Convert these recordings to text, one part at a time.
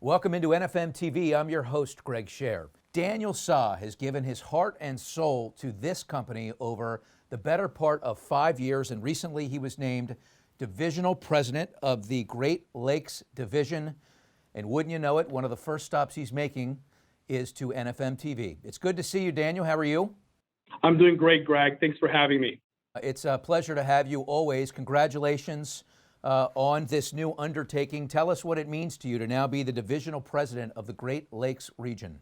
Welcome into NFM TV. I'm your host, Greg Scher. Daniel Saw has given his heart and soul to this company over the better part of 5 years, and recently he was named Divisional President of the Great Lakes Division. And wouldn't you know it, one of the first stops he's making is to NFM TV. It's good to see you, Daniel. How are you? I'm doing great, Greg. Thanks for having me. It's a pleasure to have you always. Congratulations on this new undertaking. Tell us what it means to you to now be the Divisional President of the Great Lakes region.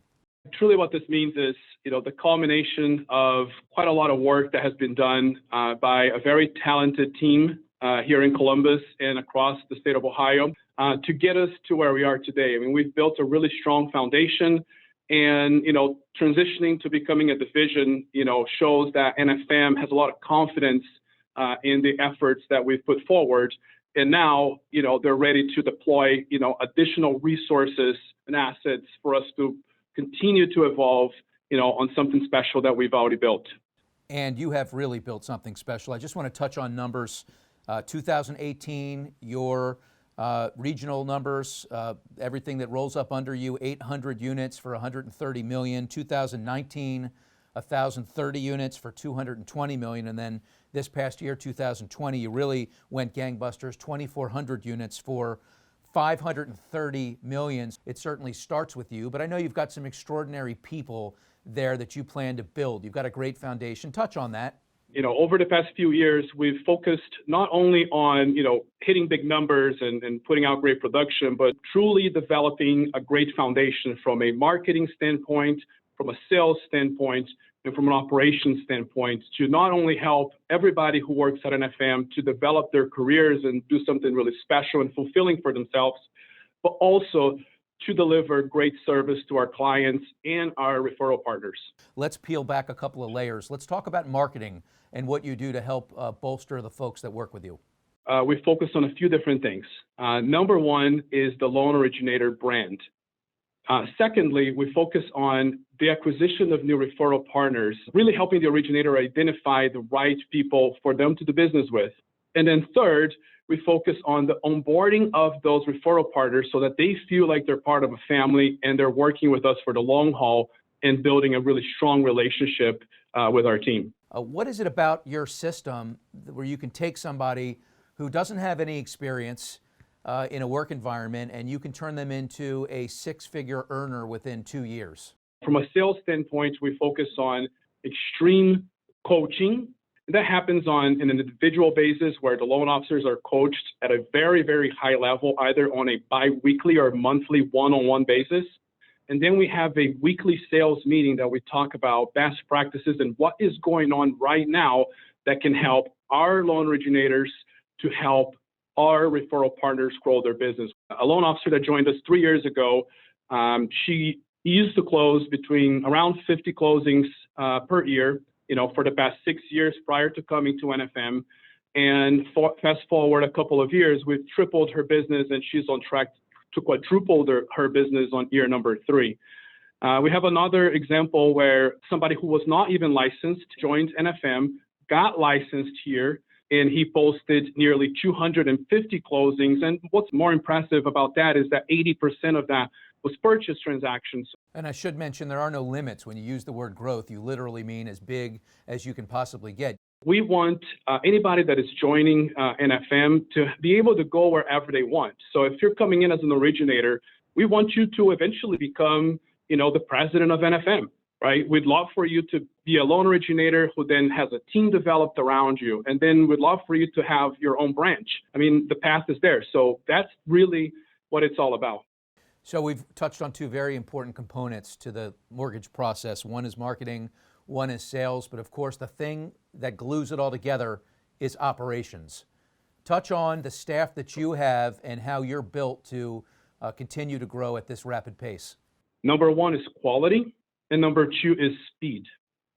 Truly what this means is, the culmination of quite a lot of work that has been done by a very talented team here in Columbus and across the state of Ohio to get us to where we are today. I mean, we've built a really strong foundation, and, transitioning to becoming a division, shows that NFM has a lot of confidence in the efforts that we've put forward. And now, they're ready to deploy, additional resources and assets for us to continue to evolve, on something special that we've already built. And you have really built something special. I just want to touch on numbers. 2018, your regional numbers, everything that rolls up under you, 800 units for $130 million. 2019, 1,030 units for $220 million. And then this past year, 2020, you really went gangbusters, 2,400 units for $530 million. It certainly starts with you, but I know you've got some extraordinary people there that you plan to build. You've got a great foundation. Touch on that. Over the past few years, we've focused not only on, hitting big numbers and putting out great production, but truly developing a great foundation from a marketing standpoint, from a sales standpoint, and from an operations standpoint to not only help everybody who works at NFM to develop their careers and do something really special and fulfilling for themselves, but also to deliver great service to our clients and our referral partners. Let's peel back a couple of layers. Let's talk about marketing and what you do to help bolster the folks that work with you. We focus on a few different things. Number one is the loan originator brand. Secondly, we focus on the acquisition of new referral partners, really helping the originator identify the right people for them to do business with. And then third, we focus on the onboarding of those referral partners so that they feel like they're part of a family and they're working with us for the long haul and building a really strong relationship with our team. What is it about your system where you can take somebody who doesn't have any experience in a work environment and you can turn them into a six-figure earner within 2 years? From a sales standpoint, we focus on extreme coaching. That happens on an individual basis where the loan officers are coached at a very, very high level, either on a bi-weekly or monthly one-on-one basis. And then we have a weekly sales meeting that we talk about best practices and what is going on right now that can help our loan originators to help our referral partners grow their business. A loan officer that joined us 3 years ago, she used to close between around 50 closings per year, for the past 6 years prior to coming to NFM. And fast forward a couple of years, we've tripled her business and she's on track to quadruple her business on year number 3. We have another example where somebody who was not even licensed joined NFM, got licensed here, and he posted nearly 250 closings. And what's more impressive about that is that 80% of that was purchase transactions. And I should mention there are no limits. When you use the word growth, you literally mean as big as you can possibly get. We want anybody that is joining NFM to be able to go wherever they want. So if you're coming in as an originator, we want you to eventually become, the president of NFM, right? We'd love for you to be a loan originator who then has a team developed around you. And then we'd love for you to have your own branch. I mean, the path is there. So that's really what it's all about. So we've touched on two very important components to the mortgage process. One is marketing, one is sales, but of course the thing that glues it all together is operations. Touch on the staff that you have and how you're built to continue to grow at this rapid pace. Number one is quality, and number two is speed.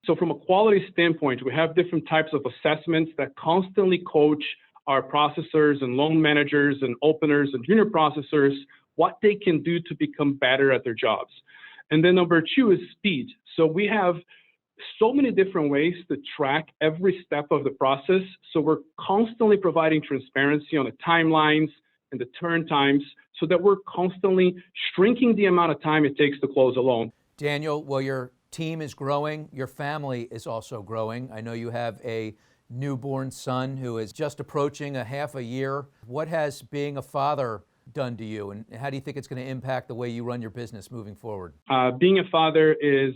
So from a quality standpoint, we have different types of assessments that constantly coach our processors and loan managers and openers and junior processors what they can do to become better at their jobs. And then number two is speed. So we have so many different ways to track every step of the process. So we're constantly providing transparency on the timelines and the turn times so that we're constantly shrinking the amount of time it takes to close a loan. Daniel, well, your team is growing. Your family is also growing. I know you have a newborn son who is just approaching a half a year. What has being a father done to you, and how do you think it's going to impact the way you run your business moving forward? Being a father is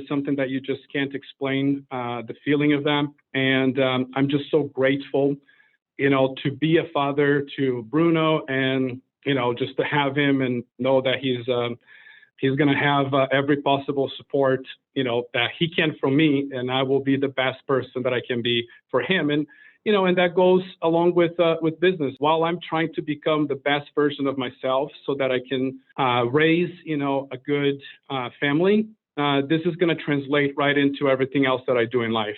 something that you just can't explain, the feeling of that. And I'm just so grateful, to be a father to Bruno, and, just to have him and know that he's going to have every possible support, that he can from me, and I will be the best person that I can be for him. And that goes along with business. While I'm trying to become the best version of myself so that I can raise, a good family, this is going to translate right into everything else that I do in life.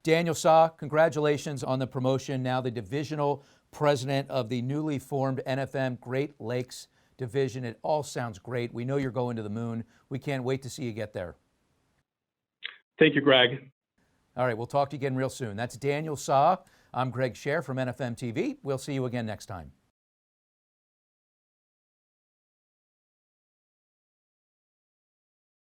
Daniel Sa, congratulations on the promotion. Now the divisional president of the newly formed NFM Great Lakes division. It all sounds great. We know you're going to the moon. We can't wait to see you get there. Thank you, Greg. All right, we'll talk to you again real soon. That's Daniel Sa. I'm Greg Scher from NFM TV. We'll see you again next time.